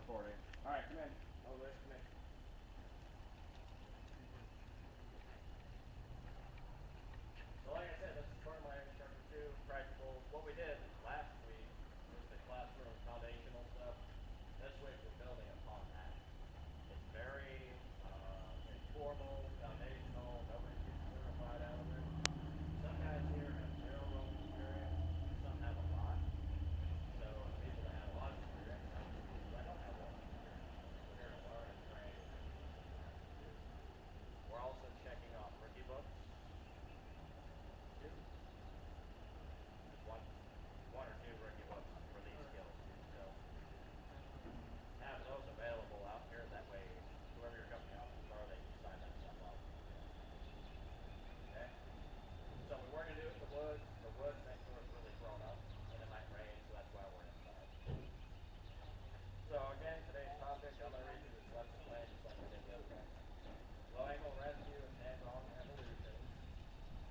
recording. All right, come in. Oh, Liz, come in. So like I said, this is part of my instructor two practical. What we did last week was the classroom foundational stuff. This week we're building upon that. It's very informal, foundational. Nobody's getting certified out of it. Some guys here have zero role experience. Some have a lot. So the people that have a lot of experience, some of the people that don't have a lot of experience. We're here to learn and train and teach what we have to do. We're also checking off rookie books. Two. Just one or two rookie books for these skills too. So have those available out here. That way, whoever your company officers are, they can sign that stuff off. Okay. So we were gonna do it in the woods. The woods next door is really grown up, and it might rain, so that's why we're inside. So again, today's topic, I'm gonna read you this lesson plan just like we did the other day. Low angle rescue and hands-on evolution.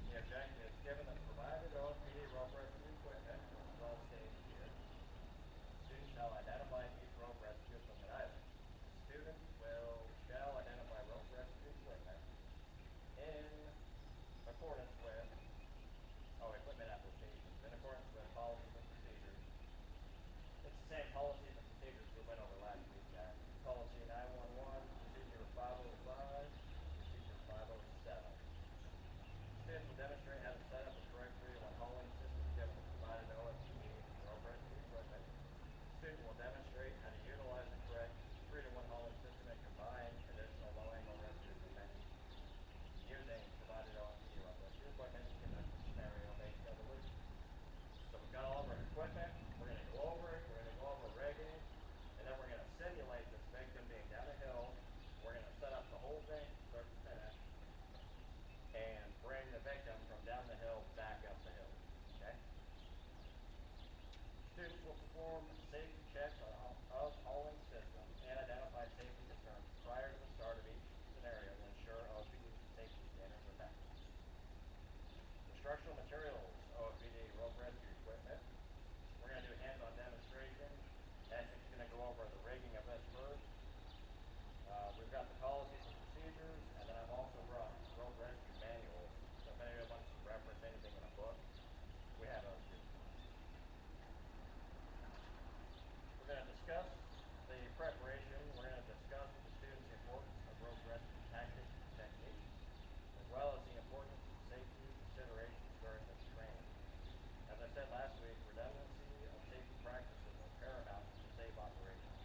The objective is given the provided OSPD rope rescue equipment, which is all stated here. Students shall identify each rope rescue equipment item. Students shall identify rope rescue equipment in accordance with equipment applications in accordance with policies and procedures. It's the same policies and procedures we went over last week, guys. Policy 911, procedure 505, procedure 507. Students will demonstrate how to set up a correct 3-to-1 hauling system given the provided OSPD rope rescue equipment. Student will demonstrate how to utilize the correct 3-to-1 hauling system and combine additional low angle rescue equipment using provided OSPD rope rescue equipment to conduct a scenario-based evolution. So we've got all of our equipment. We're going to go over it. We're going to go over rigging, and then we're going to simulate this victim being down a hill. We're going to set up the whole thing from start to finish and bring the victim from down the hill back up the hill. Okay? Students will perform safety checks of hauling system and identify safety concerns prior to the start of each scenario to ensure OSPD safety standards are met. Instructional materials, OSPD rope rescue equipment. We're going to do a hands-on demonstration. Essex is going to go over the rigging of this first. We've got the policies and procedures, and then I've also brought rope rescue manuals. So if anybody wants to reference anything in a book, we have those too. We're going to discuss the preparation. We're going to discuss with the students the importance of rope rescue tactics and techniques, as well as the importance of safety considerations during this training. As I said last week, redundancy of safety practices is paramount to safe operations.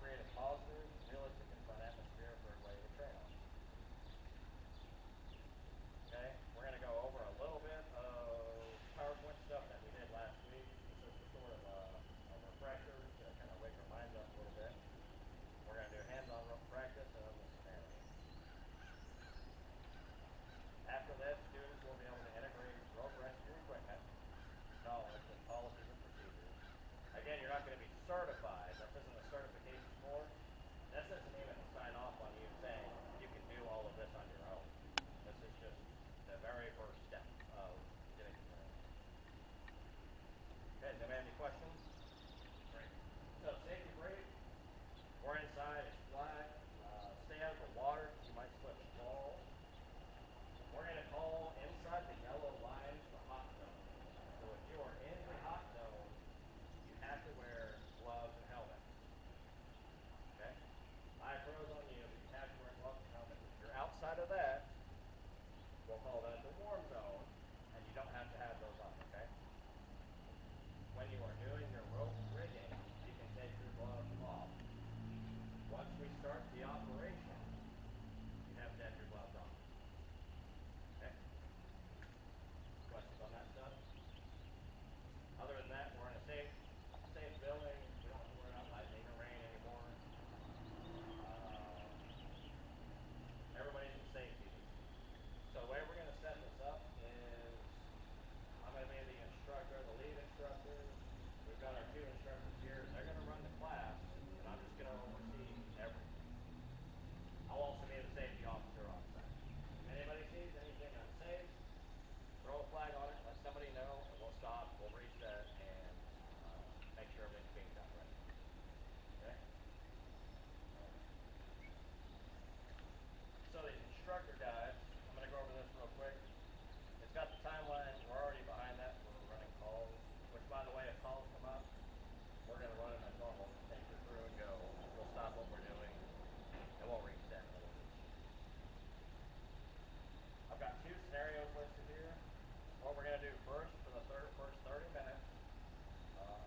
Create a positive, realistic, and fun atmosphere for everybody to train on. Okay, we're going to go over a little bit of PowerPoint stuff that we did last week. This is sort of a refresher to kind of wake our minds up a little bit. We're going to do hands-on practice and then the scenario. After this, students will be able to integrate rope rescue equipment knowledge with policies and procedures. Again, you're not going to be certified. This isn't a certification course. This isn't even a sign off on you saying you can do all of this on your own. This is just the very first step of getting started. Okay, does anybody have any questions? Great. So safety brief. We're inside, it's flat. Stay out of the water, you might slip and fall. We're going to call inside the yellow lines the hot zone. So if you are in the hot zone, you have to wear gloves and helmet. Okay? Eye pros on you, but you have to wear gloves and helmet. If you're outside of that, we'll call that the warm zone, and you don't have to have those on, okay? When you are doing your rope rigging, you can take your gloves off. Once we start the operation, you have to have your gloves on. Okay? Questions on that stuff? Other than that, we're in a safe building. We don't have to worry about lightning or rain anymore. Everybody's in safety. So the way we're going to set this up is I'm going to be the instructor, the lead instructor. We've got our two instructors here. They're going to run the class, and I'm just going to oversee everything. I'll also be the safety officer on site. If anybody sees anything unsafe, throw a flag on it, let somebody know, and we'll stop, we'll reset, and make sure everything's being done right. Okay? got the timeline. We're already behind that. We're running calls. Which, by the way, if calls come up, we're going to run them as normal. Just take your crew and go. We'll stop what we're doing, and we'll reset orders. I've got two scenarios listed here. What we're going to do first for the first 30 minutes,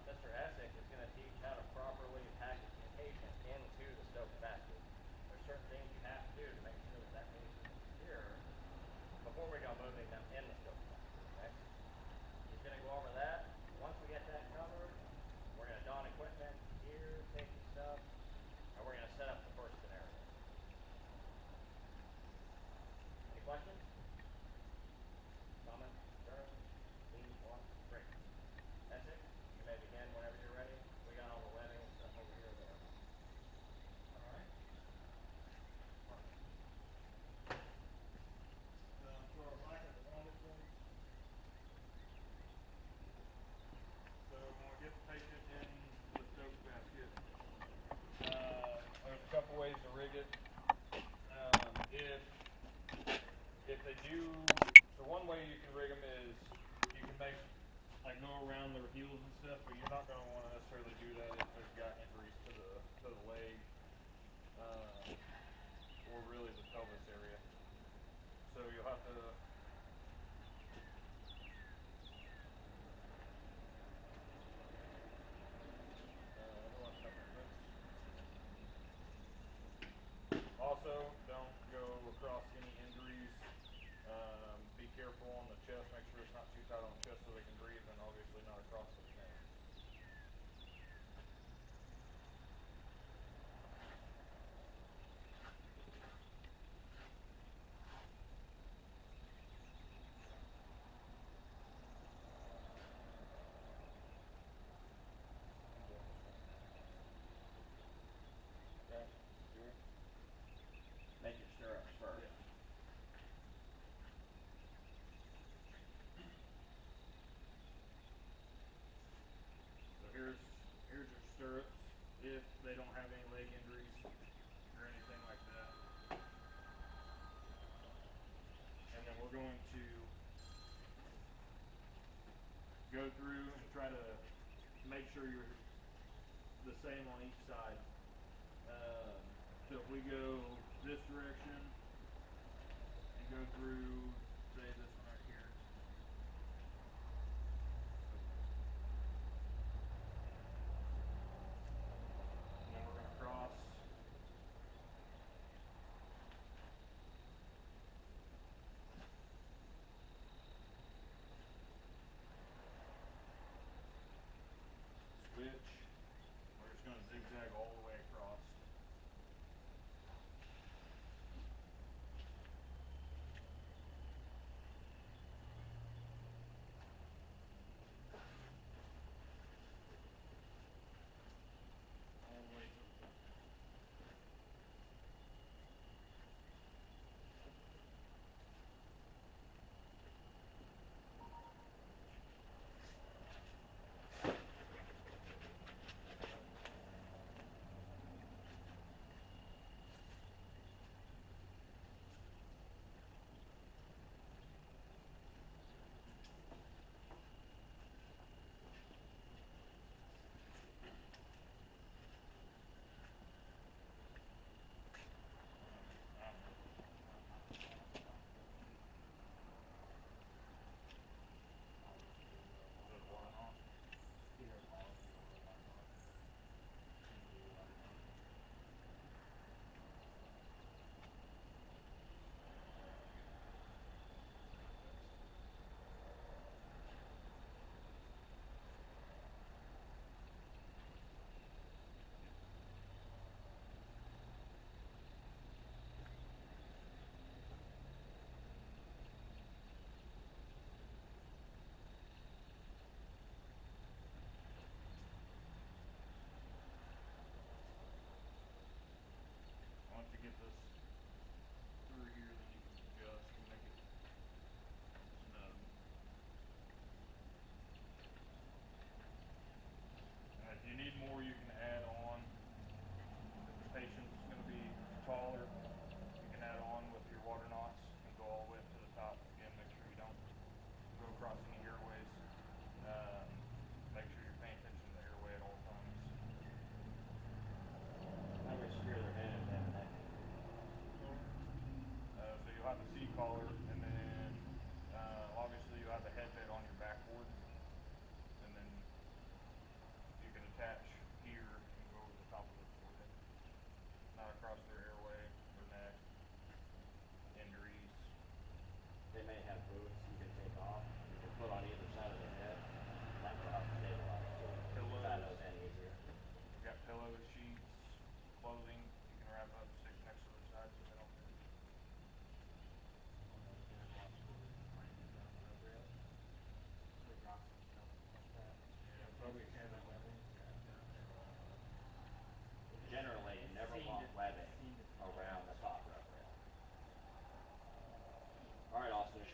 Mr. Essick is going to teach how to properly package the patient into the stoked basket. There's certain things you have to do to make sure that that patient is secure before we go moving them in the stoked basket. Okay? He's going to go over that. Once we get that covered, we're going to don equipment, gear, safety stuff, and we're going to set up the first scenario. Any questions? Comments? Concerns? Needs? Wants? Great. That's it. You may begin whenever you're ready. We got all the webbing and stuff over here there. All right. For our black and the longest one. So when we get the patient in the stoked basket, there's a couple ways to rig it. If they do, so one way you can rig them is you can make like go around their heels and stuff, but you're not going to want to necessarily do that if they've got injuries to the leg or really the pelvis area. So you'll have to. Also, don't go across any injuries. Be careful on the chest. Make sure it's not too tight on the chest so they can breathe, and obviously not across the neck. Okay. Make your stirrups first. Yeah. So here's your stirrups if they don't have any leg injuries or anything like that. And then we're going to go through and try to make sure you're the same on each side. So if we go this direction and go through, say this one right here. And then we're going to cross. Switch. We're just going to zigzag all the way across.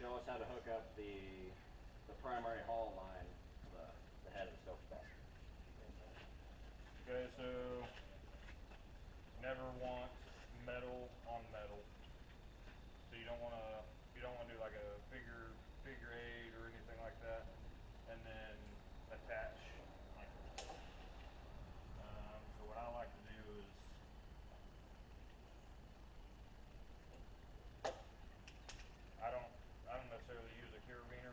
show us how to hook up the primary haul line to the head of the stokes basket. Okay, so never want metal on metal. So you don't want to do like a figure eight or anything like that, and then attach like this. So what I like to do is I don't necessarily use a carabiner.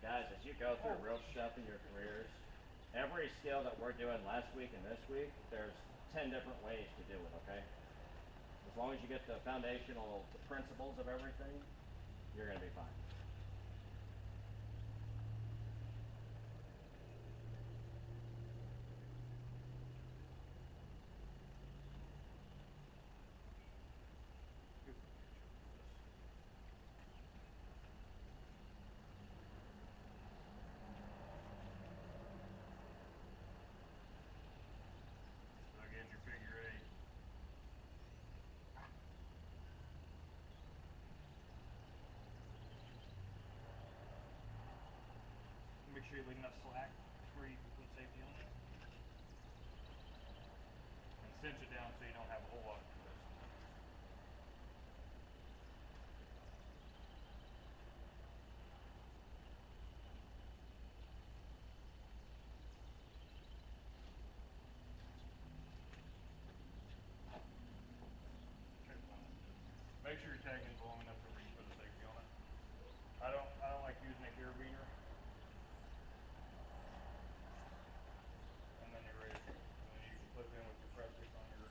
Guys, as you go through real stuff in your careers, every skill that we're doing last week and this week, there's 10 different ways to do it, okay? As long as you get the foundational, the principles of everything, you're going to be fine. So again, your figure eight. Make sure you leave enough slack where you can put safety on it. And cinch it down so you don't have a whole lot of twist. Make sure your tag is long enough to where you put the safety on it. I don't like using a carabiner. And then you're ready. And then you can flip in with your press grip on your.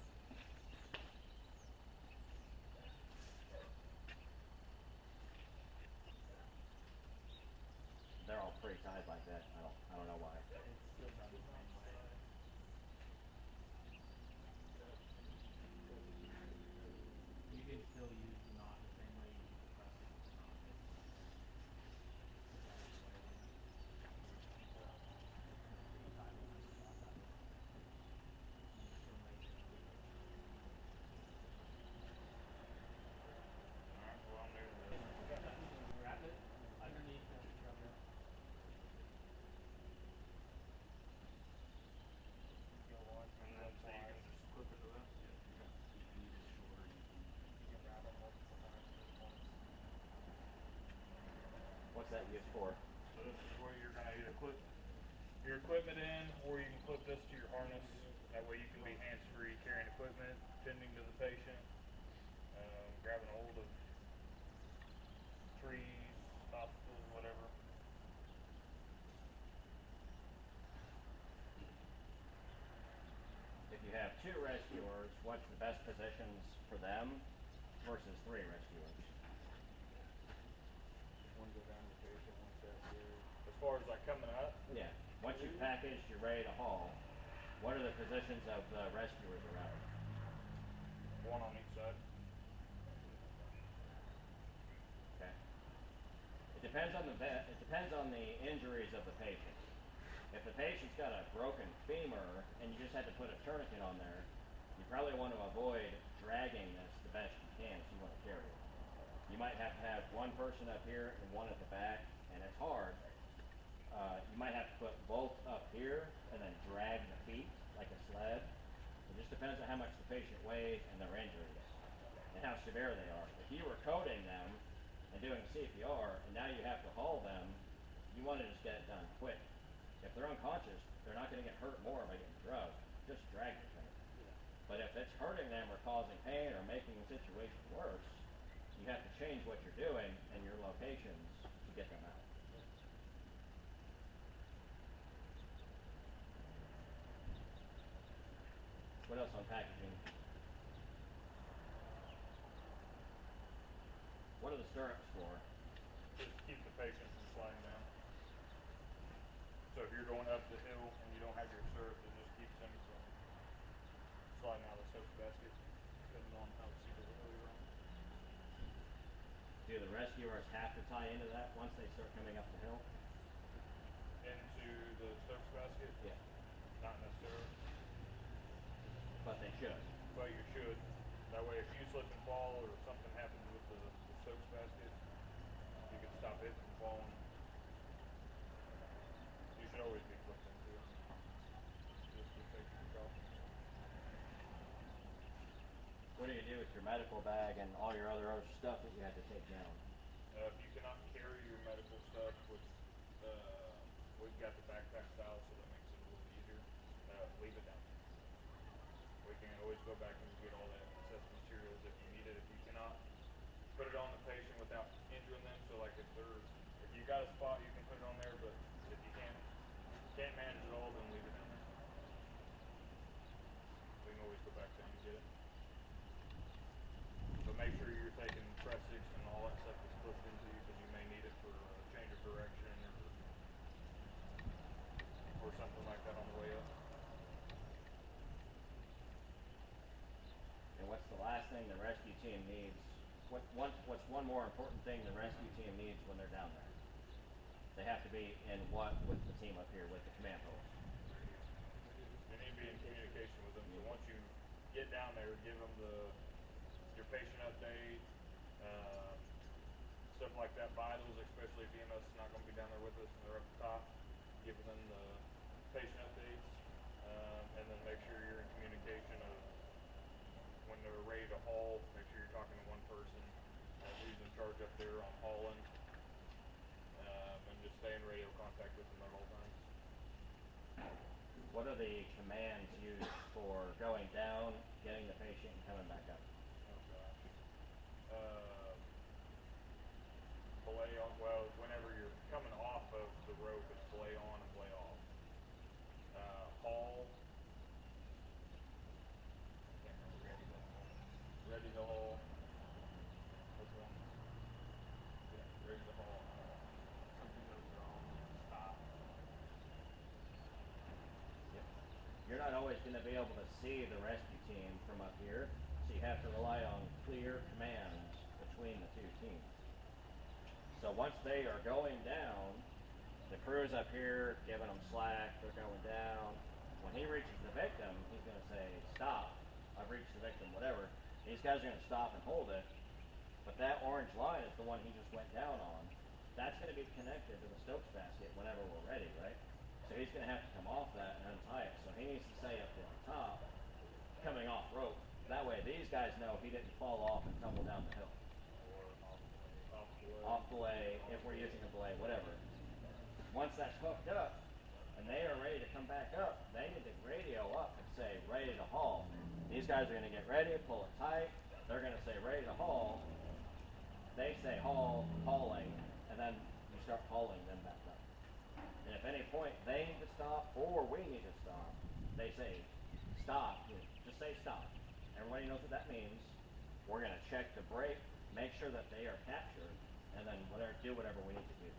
They're all pretty tied like that. I don't know why. It's still done the same way. You can still use the knot the same way you use the press with the knot. It's always the way it is. Pretty tight when I just got that. You just still make it. Alright, well I'm new to this. Wrap it underneath the rubber. And then so you can just clip it to that. What's that used for? So this is where you're gonna either clip your equipment in, or you can clip this to your harness. That way you can be hands-free carrying equipment, tending to the patient, grabbing a hold of trees, obstacles, whatever. If you have 2 rescuers, what's the best positions for them versus 3 rescuers? One go down to the patient, one step here. As far as like coming up, Yeah. Once you've packaged, you're ready to haul, what are the positions of the rescuers around? one on each side. Okay. It depends on the it depends on the injuries of the patient. If the patient's got a broken femur and you just had to put a tourniquet on there, you probably want to avoid dragging this the best you can if you want to carry it. You might have to have one person up here and one at the back, and it's hard. You might have to put both up here and then drag the feet like a sled. It just depends on how much the patient weighs and their injuries and how severe they are. If you were coding them and doing CPR and now you have to haul them, you want to just get it done quick. If they're unconscious, they're not going to get hurt more by getting drugged. Just drag the thing. But if it's hurting them or causing pain or making the situation worse, you have to change what you're doing and your locations to get them out. What else on packaging? What are the stirrups for? Just keep the patient from sliding down. So if you're going up the hill and you don't have your stirrup, it just keeps them from sliding out of the soap basket. Do the rescuers have to tie into that once they start coming up the hill? Into the Stokes basket? Yeah. Not necessarily, But they should. but you should. That way, if you slip and fall or something happens with the Stokes basket, you can stop it from falling. You should always be flipped into it, just for safety precautions. What do you do with your medical bag and all your other stuff that you had to take down? If you cannot carry your medical stuff, which we've got the backpack style, so that makes it a little easier, leave it down there. We can always go back and get all that excess materials if you need it. If you cannot put it on the patient without injuring them, so like if you got a spot, you can put it on there, but if you can't manage it all, then leave it down there. We can always go back down and get it. But make sure you're taking Pressix and all that stuff that's pushed into you, because you may need it for a change of direction or something like that on the way up. And what's the last thing the rescue team needs? What's one more important thing the rescue team needs when they're down there? They have to be in what with the team up here, with the command post? You need to be in communication with them. So once you get down there, give them your patient update, stuff like that. Vitals, especially if EMS is not going to be down there with us and they're up top, give them the patient updates, and then make sure you're in communication of when they're ready to haul. Make sure you're talking to one person who's in charge up there on hauling, and just stay in radio contact with them at all times. What are the commands used for going down, getting the patient, and coming back up? Oh gosh. Belay on. Well, whenever you're coming off of the rope, it's belay on and belay off. Haul. I can't remember ready to haul. Ready to haul. What's one? Yeah, ready to haul. Something goes wrong, stop. Yep. You're not always going to be able to see the rescue team from up here, so you have to rely on clear commands between the two teams. So once they are going down, the crew's up here giving them slack, they're going down. When he reaches the victim, he's going to say, stop, I've reached the victim, whatever. These guys are going to stop and hold it, but that orange line is the one he just went down on. That's going to be connected to the Stokes basket whenever we're ready, right? So he's going to have to come off that and untie it. So he needs to stay up there on top, coming off rope. That way these guys know he didn't fall off and tumble down the hill. Or off belay. Off belay, if we're using a belay, whatever. Once that's hooked up and they are ready to come back up, they need to radio up and say, ready to haul. These guys are going to get ready, pull it tight. They're going to say, ready to haul. They say haul, hauling, and then you start hauling them back up. And if at any point they need to stop or we need to stop, they say stop. Just say stop. Everybody knows what that means. We're going to check the brake, make sure that they are captured, and then do whatever we need to do.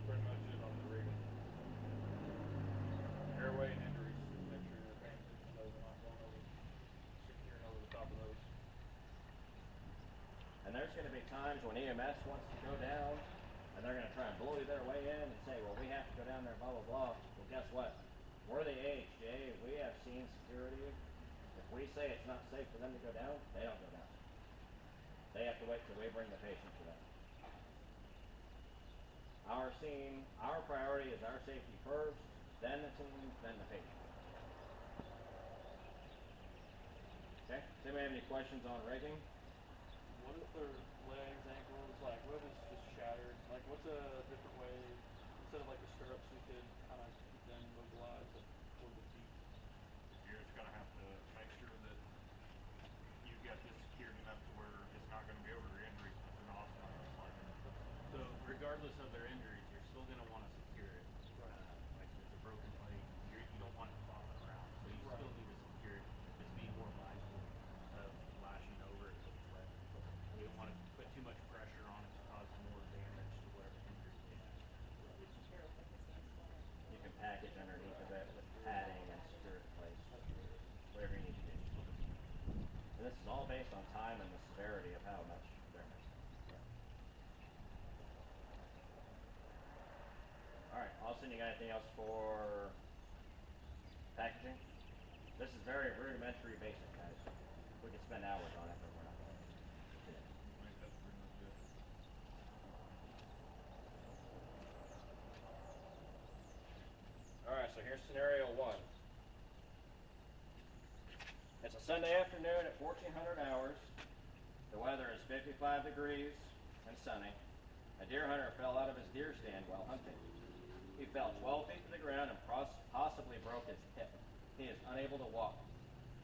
Pretty much it on the rigging. Airway and injuries. Make sure you're paying attention to those and not going over, securing over the top of those. And there's going to be times when EMS wants to go down, and they're going to try and bully their way in and say, well, we have to go down there, blah, blah, blah. Well, guess what? We're the AHJ. We have scene security. If we say it's not safe for them to go down, they don't go down. They have to wait till we bring the patient to them. Our scene, our priority is our safety first, then the team, then the patient. Okay? Does anybody have any questions on rigging? What if their legs, ankles, like what if it's just shattered? Like what's a different way, instead of like the stirrups, we could kind of keep them mobilized for the feet? You're just going to have to make sure that you've got this secured enough to where it's not going to be over your injury. It's an hospital. So regardless of their injuries, you're still going to want to secure it. Like if it's a broken leg, you don't want it flopping around. So you still need to secure it. Just be more mindful of lashing over it with thread. You don't want to put too much pressure on it to cause more damage to where the injury is. You can package underneath of it with time and the severity of how much they're missing. Alright, Austin, you got anything else for packaging? This is very rudimentary basic, guys. We could spend hours on it, but we're not going to today. I think that's pretty much it. Alright, so here's scenario one. It's a Sunday afternoon at 1400 hours. The weather is 55 degrees and sunny. A deer hunter fell out of his deer stand while hunting. He fell 12 feet to the ground and possibly broke his hip. He is unable to walk.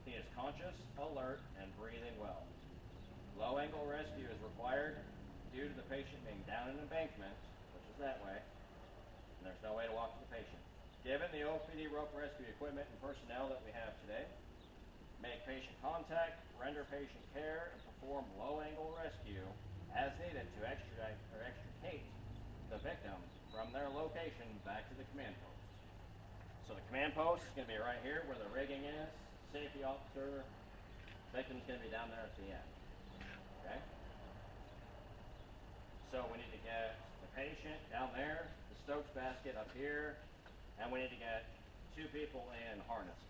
He is conscious, alert, and breathing well. Low angle rescue is required due to the patient being down an embankment, which is that way, and there's no way to walk to the patient. Given the OPD rope rescue equipment and personnel that we have today, make patient contact, render patient care, and perform low angle rescue as needed to extricate the victim from their location back to the command post. So the command post is going to be right here where the rigging is, safety officer, victim's going to be down there at the end. Okay? So we need to get the patient down there, the Stokes basket up here, and we need to get 2 people in harnesses.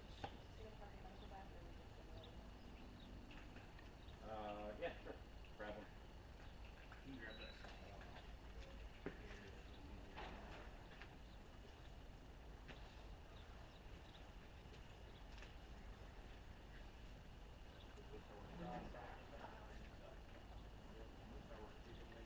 Yeah, sure. Grab them. You can grab that small one off here, so it's easier.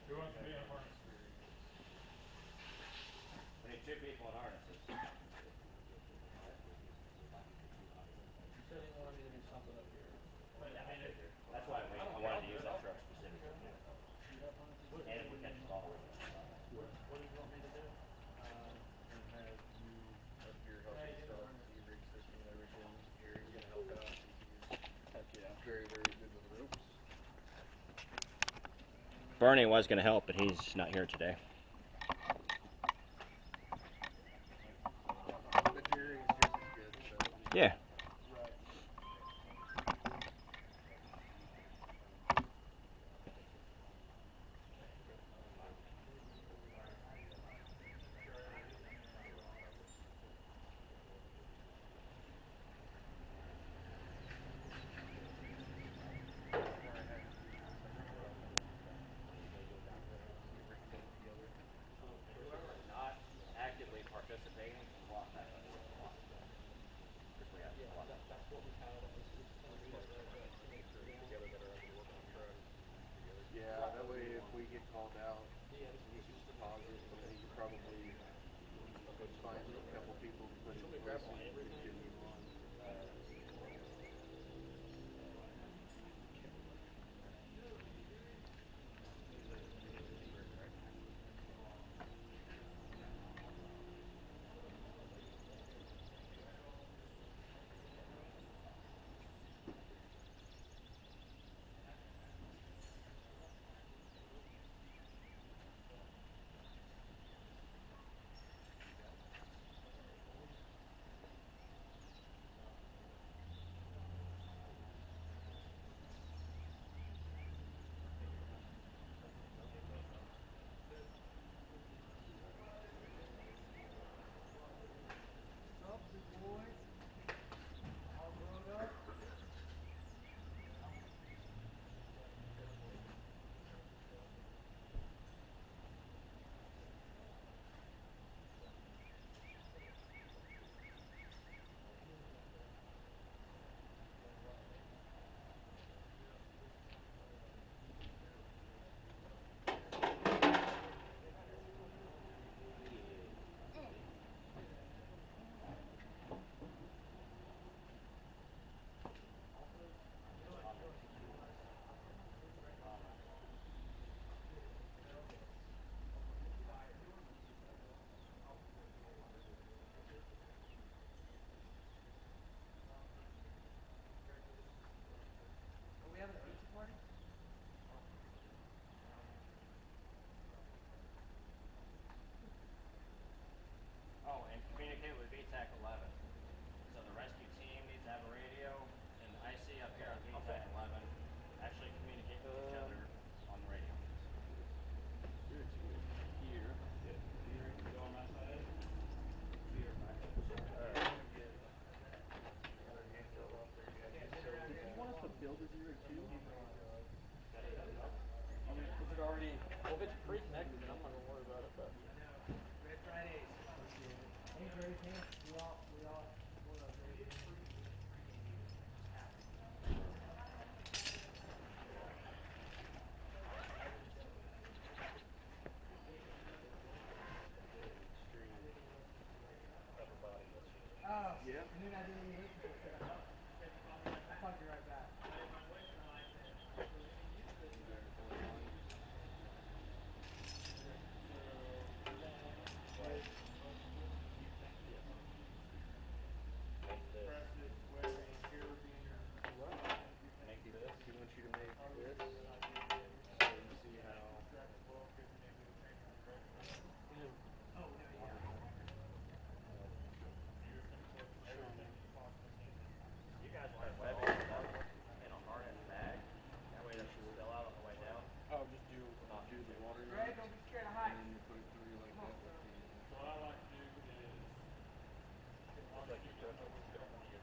Who wants to be in a harness? We need 2 people in harnesses. You said he wanted me to do something up here. Yeah, I figured. That's why I wanted to use that truck specifically. And if we catch the ball. What do you want me to do? And have you up here helping stuff, your rig system and everything. Gary's gonna help out. Heck yeah. Very, very good with ropes. Bernie was going to help, but he's not here today. But Gary's just as good, so. Yeah. Whoever's not actively participating can walk back up to the block. Because we have to block. That's what we had. Together that are able to work on trucks. Yeah, that way if we get called out, we can just deposit, and then you can probably find a couple people to put in place and continue on. Yeah. And then I didn't even listen to it. I said, I'll talk to you right back. I did my voice and I said, so any use this You or got the any line. use this? So then with most of it, you think Yeah. Make this. Press this with a carabiner. What? Make this. He wants you to make I would this. just I did it. So you see how. Track as well because you need to change the direction. Oh no, yeah. You're just gonna put everything you possibly can in. You guys want to web it up in a harness bag? That way it doesn't spill out on the way down. Oh, just do the water. Greg, don't be scared of And heights. then you put it through like Come on, that. son. So what I like to do is obviously you don't know what you don't want to do.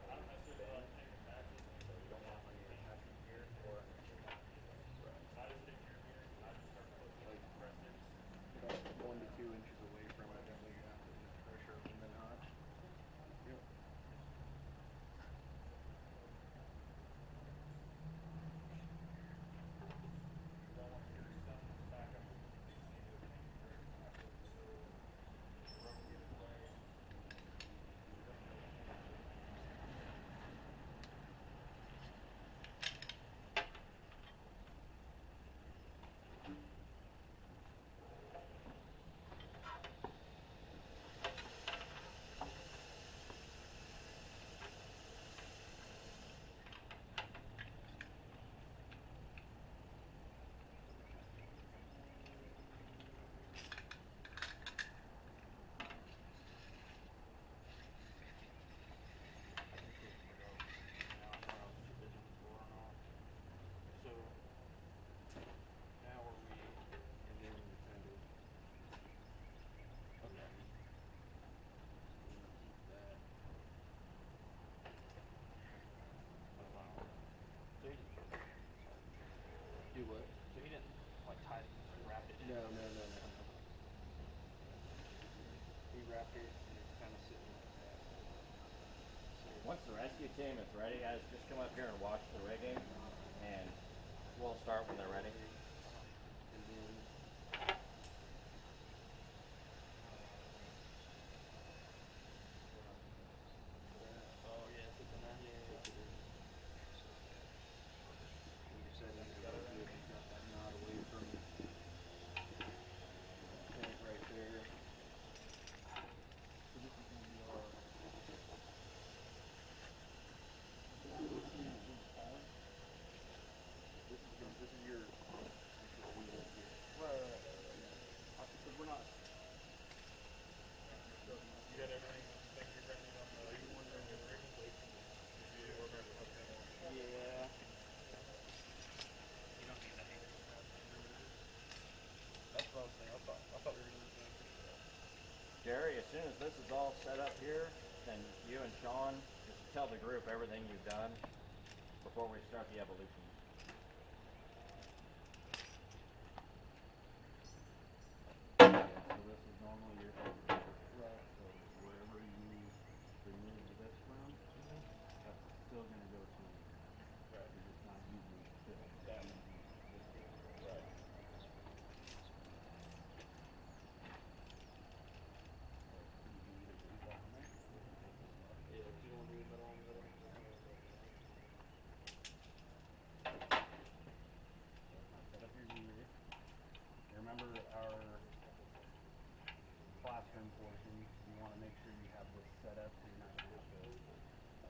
I don't necessarily like taking batches so you don't have any attachment here or I just take your mirror and I just start putting Like press it. about 1 to 2 inches away from it. That way you're not putting that pressure up and then hot. Yep. I want your sun back up with the DC to change direction afterwards. So the rope gets away. So now are we, and then we kind of. Okay. Keep that. Oh, wow. So he didn't. Do what? So he didn't like tie it, wrap it in. No. He wrapped it and it's kind of sitting like that. So Once the rescue team is ready, guys, just come up here and watch the rigging, and we'll start when they're ready. and then. Oh yeah, it's in there. You said that you got that knot away from the tank right there. So this is gonna be our. This is your actual wheel here. Right. Because we're not. You got everything think you're gonna need on the rig? Did you work out something? Yeah. You don't need the hanger strap. That's what I was saying. I thought we were gonna do that. Jerry, as soon as this is all set up here, then you and Sean just tell the group everything you've done before we start the evolution. So this is normally your head. Right. So wherever you remove this from, that's still gonna go to. Right. You're just not using this. That You're using this one. Right. Yeah, if you don't leave it on the middle. Set up your gear. Remember our classroom portion, you want to make sure you have this set up so you're not going to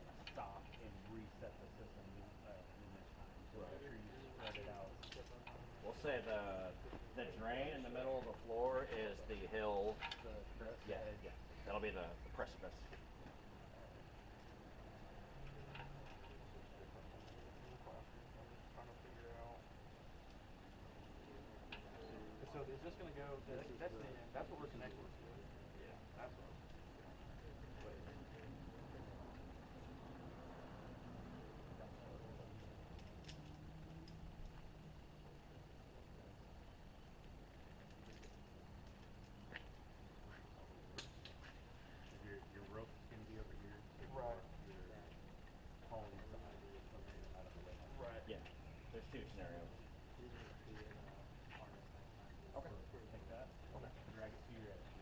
have to stop and reset the system in this time. So make sure you spread it out. We'll say the drain in the middle of the floor is the hill. The crest Yeah, edge. yeah. That'll be the precipice. Trying to figure out. So is this gonna go? That's what we're connecting to. Yeah, that's what. Your rope is going to be over here. So Right. Your hauling side is out of the way. Right. Yeah. There's two scenarios. Okay. Take that. Okay. Drag it to your edge.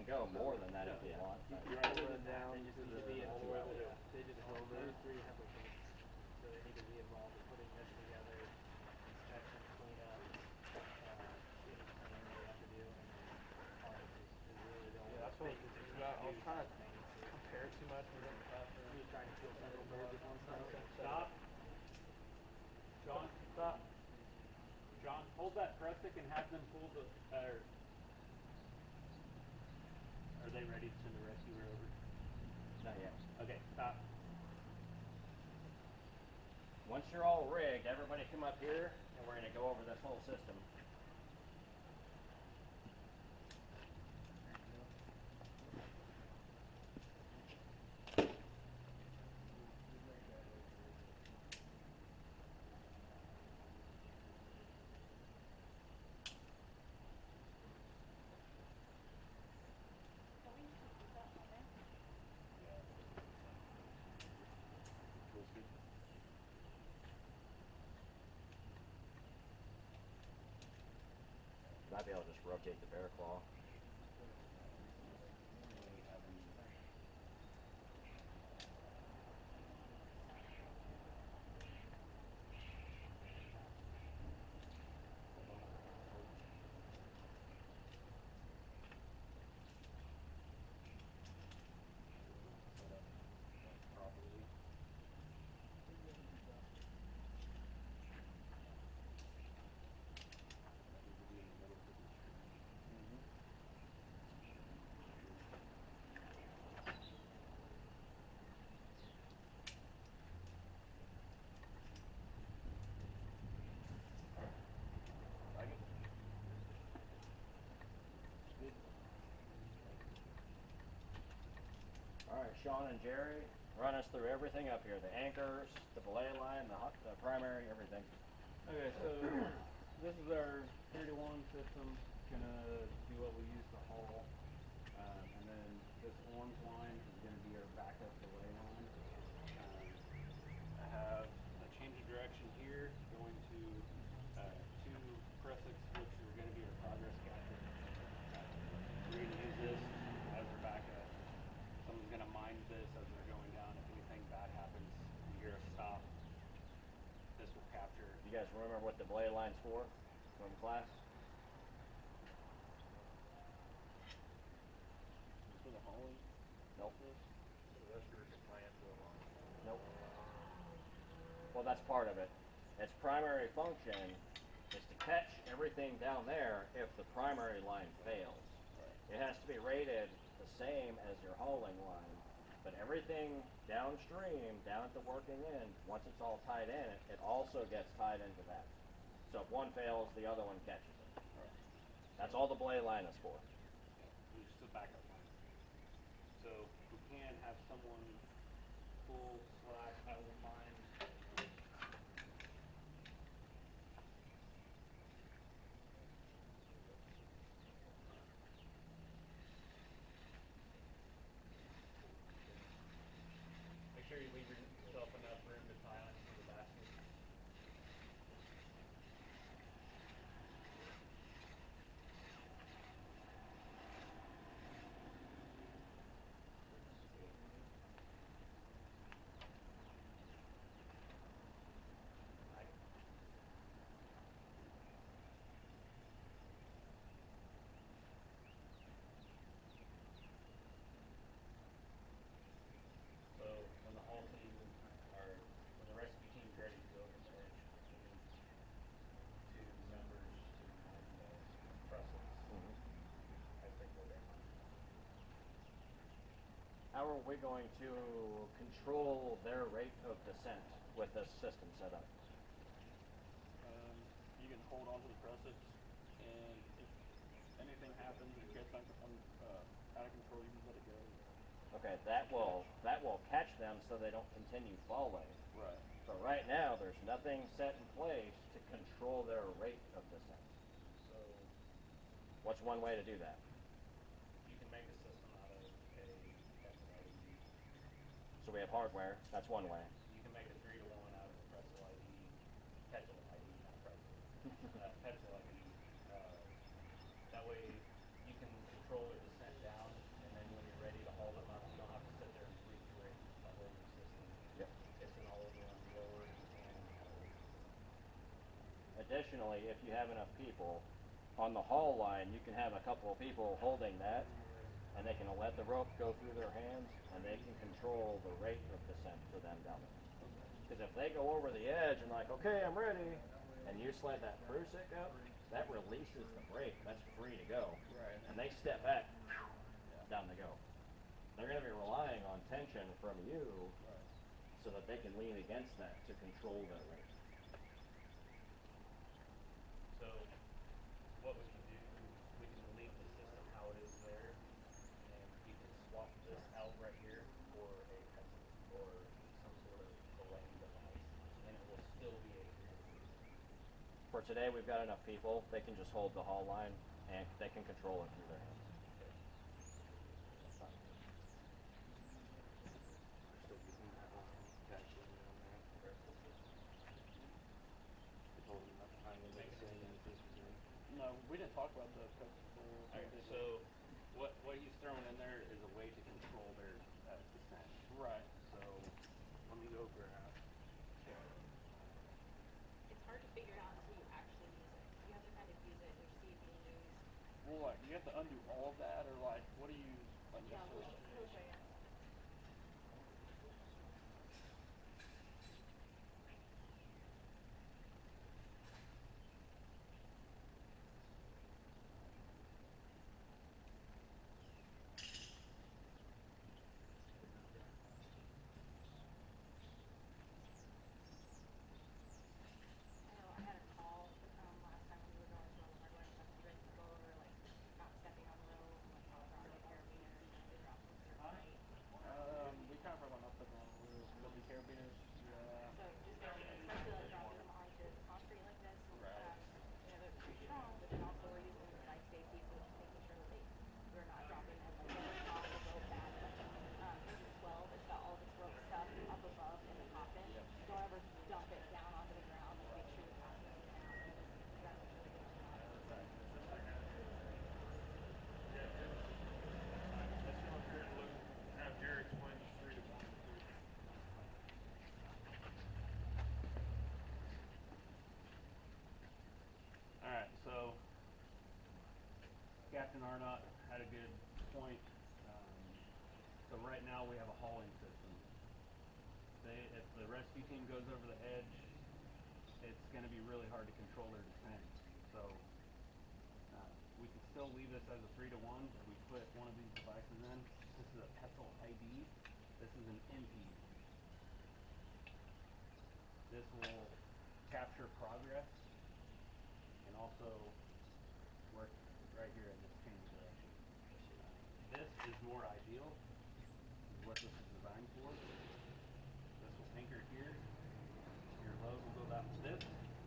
go more than that if you want. You but- can run it down They just to need to the be all the way involved. to They just over. those three have a vote. So they need to be involved in putting this together, inspection, cleanup, any cleaning they have to do, and then audit is really the only Yeah, that's what thing that they I need was to do. trying to maintenance. compare it too much with the classroom. He was trying to kill several birds with one stone. Stop. John, Stop. John, hold that pressic and have them pull the, are they ready to send the rescuer over? Not yet. Okay, stop. Once you're all rigged, everybody come up here, and we're gonna go over this whole system. Might be able to just rotate the bear claw. Alright, Sean and Jerry, run us through everything up here. The anchors, the belay line, the primary, everything. Okay, so this is our 3-to-1 system. Gonna do what we use to haul. And then this orange line is gonna be our backup belay line. I have a change of direction here going to 2 pressics, which are gonna be our progress capture. We're gonna use this as our backup. Someone's gonna mind this as they're going down. If anything bad happens, you hear a stop. This will capture. You guys remember what the belay line's for from class? For the hauling. Nope. The rescuer can plan to alarm. Nope. Well, that's part of it. Its primary function is to catch everything down there if the primary line fails. It has to be rated the same as your hauling line, but everything downstream, down at the working end, once it's all tied in, it also gets tied into that. So if one fails, the other one catches it. That's all the belay line is for. It's just a backup line. So we can have someone pull slack. I will find. Make sure you leave yourself enough room to tie on to the basket. So when the whole team, or when the rescue team's ready to go over there, we need 2 members to mind the pressings. I think we're there. How are we going to control their rate of descent with this system set up? You can hold on to the pressets, and if anything happens, if it gets out of control, you can let it go. Okay, that will catch them so they don't continue falling. Right. But right now, there's nothing set in place to control their rate of descent. So What's one way to do that? you can make a system out of a Tesla LED. So we have hardware, that's one way. You can make a 3-to-1 out of a pretzel ID, Tesla ID, not pretzel. Tesla ID. That way you can control their descent down additionally, if you have enough people, on the haul line, you can have a couple of people holding that, and they can let the rope go through their hands, and they can control the rate of descent for them down there. Because if they go over the edge and like, okay, I'm ready, and you slide that prusik up, that releases the brake. That's free to go. Right. And they step back, down they go. They're going to be relying on tension from you so that they can lean against that to control their rate. So, what we can do, we can leave the system how it is there, and you can swap this out right here for a pencil or some sort of delaying device, and it will still be a For today, we've got enough people. They can just hold the haul line, and they can control it through their hands. Still using that line, catching on there. It's holding enough time to make swing and this is in. No, we didn't talk about the coaches for. Alright, so what he's throwing in there is a way to control their descent. Right. So let me go grab. It's hard to figure out until you actually use it. You have to kind of use it or see it being used. Well, like, you have to undo all of that, or like, what do you like? Yeah, necessarily- we'll show you. I know I had a call last time when we were going to one of the hardware and stuff. You guys go over like not stepping on the rope, like how it's already carabiners and they drop from a certain height. We kind of forgot not to on the roof. There'll be carabiners. Yeah. So just basically, especially like dropping them onto the concrete like this. Right. You know, they're pretty strong, but then also we're using them for life safety, so just making sure that we're not dropping them like off the rope bad. Like engine 12, it's got all this rope stuff up above in the coffin. Don't ever dump it down onto the ground. Like make sure you're passing it down. You gotta make sure they get on top. Let's come up here and look, have Jerry explain the 3 to 1. Alright, so Captain Arnott had a good point. So right now we have a hauling system. If the rescue team goes over the edge, it's going to be really hard to control their descent. So we can still leave this as a 3 to 1 if we put one of these devices in. This is a pestle ID. This is an impede. This will capture progress and also work right here in this change direction. This is more ideal. This is what this is designed for. This will anchor here. Your load will go that. This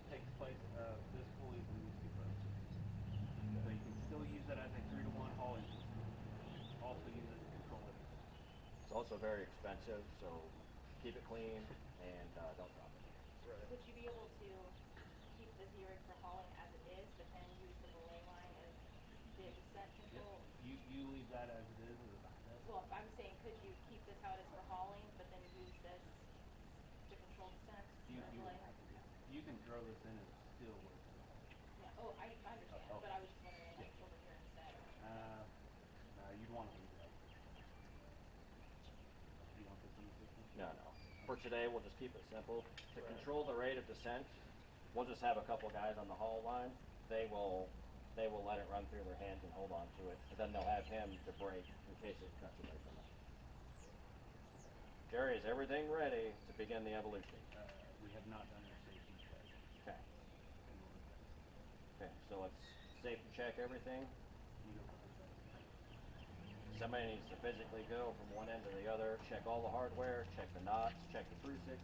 takes place of this pulley and these 2 posts. So you can still use it as a 3 to 1 hauling system. Also use it to control it. It's also very expensive, so keep it clean and don't drop it. Would you be able to keep the Z-rig for hauling as it is, but then use the belay line as the descent control? You leave that as it is as a backup. Well, I'm saying, could you keep this how it is for hauling, but then use this to control descent You, or you, belay? you can throw this in and still work. Yeah. Oh, I understand, Oh. but I was just wondering, like, over here instead. You'd want to leave that. You want this in the system? No. For today, we'll just keep it simple. To control the rate of descent, we'll just have a couple guys on the haul line. They will let it run through their hands and hold on to it. And then they'll have him to brake in case it cuts away from it. Jerry, is everything ready to begin the evolution? We have not done our safety check. Okay. Okay, so let's safety check everything. You go first. Somebody needs to physically go from one end to the other, check all the hardware, check the knots, check the prusik,